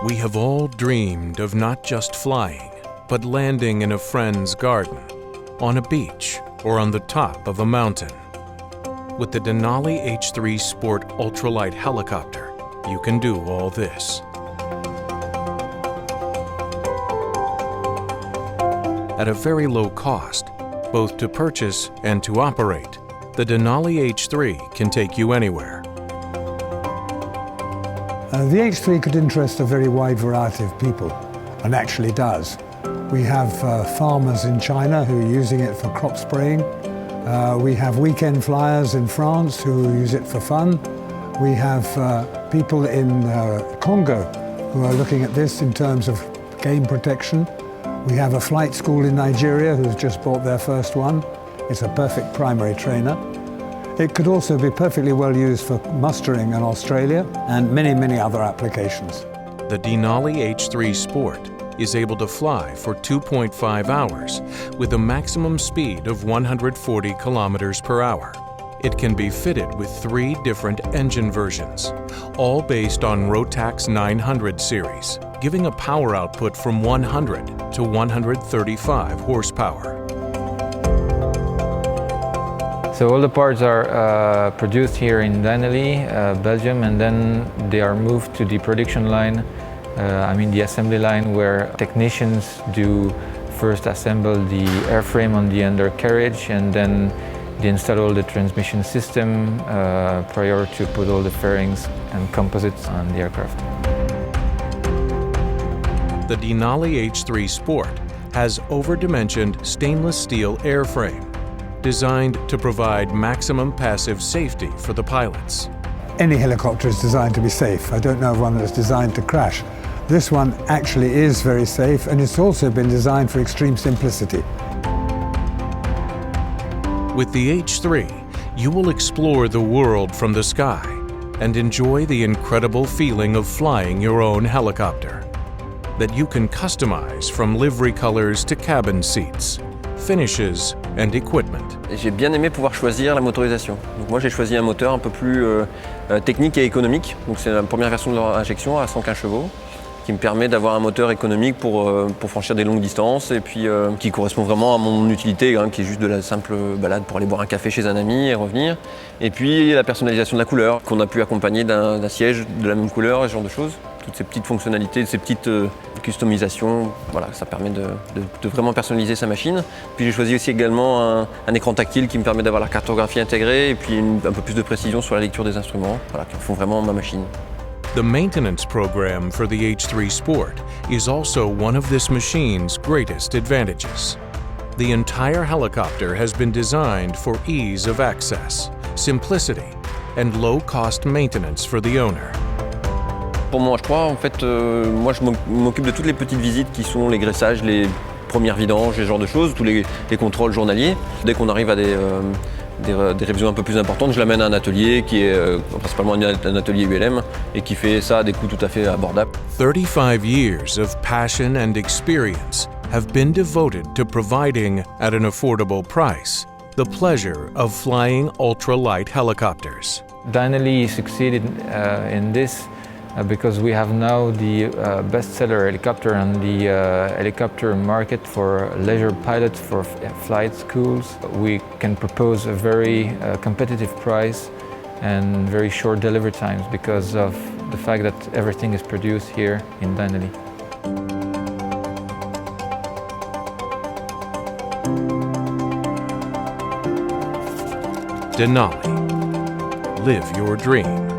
We have all dreamed of not just flying, but landing in a friend's garden, on a beach, or on the top of a mountain. With the Dynali H3 Sport ultralight helicopter, you can do all this. At a very low cost, both to purchase and to operate, the Dynali H3 can take you anywhere. The H3 could interest a very wide variety of people, and actually does. We have farmers in China who are using it for crop spraying. We have weekend flyers in France who use it for fun. We have people in Congo who are looking at this in terms of game protection. We have a flight school in Nigeria who's just bought their first one. It's a perfect primary trainer. It could also be perfectly well used for mustering in Australia and many, many other applications. The Dynali H3 Sport is able to fly for 2.5 hours with a maximum speed of 140 kilometers per hour. It can be fitted with 3 different engine versions, all based on Rotax 900 series, giving a power output from 100 to 135 horsepower. So all the parts are produced here in Dynali, Belgium, and then they are moved to the production line, the assembly line, where technicians do first assemble the airframe on the undercarriage, and then they install all the transmission system prior to put all the fairings and composites on the aircraft. The Dynali H3 Sport has over-dimensioned stainless steel airframe, designed to provide maximum passive safety for the pilots. Any helicopter is designed to be safe. I don't know of one that's designed to crash. This one actually is very safe, and it's also been designed for extreme simplicity. With the H3, you will explore the world from the sky and enjoy the incredible feeling of flying your own helicopter that you can customize from livery colors to cabin seats, finishes and equipment. J'ai bien aimé pouvoir choisir la motorisation. Donc moi j'ai choisi un moteur un peu plus technique et économique. Donc c'est la première version de leur injection à 115 chevaux qui me permet d'avoir un moteur économique pour franchir des longues distances et puis qui correspond vraiment à mon utilité, qui est juste de la simple balade pour aller boire un café chez un ami et revenir. Et puis la personnalisation de la couleur qu'on a pu accompagner d'un siège de la même couleur et ce genre de choses. Toutes ces petites fonctionnalités, ces petites customisations, voilà, ça permet de vraiment personnaliser sa machine. Puis j'ai choisi aussi également un écran tactile qui me permet d'avoir la cartographie intégrée et puis un peu plus de précision sur la lecture des instruments, voilà, qui font vraiment ma machine. The maintenance program for the H3 Sport is also one of this machine's greatest advantages. The entire helicopter has been designed for ease of access, simplicity, and low-cost maintenance for the owner. Pour moi, je crois, en fait, moi je m'occupe de toutes les petites visites qui sont les graissages, les premières vidanges, ce genre de choses, tous les contrôles journaliers. Dès qu'on arrive à des révisions un peu plus importantes, je l'amène à un atelier qui est principalement un atelier ULM et qui fait ça à des coûts tout à fait abordables. 35 years of passion and experience have been devoted to providing, at an affordable price, the pleasure of flying ultralight helicopters. Dynali succeeded in this because we have now the bestseller helicopter on the helicopter market for leisure pilots for flight schools. We can propose a very competitive price and very short delivery times because of the fact that everything is produced here in Dynali. Dynali. Live your dream.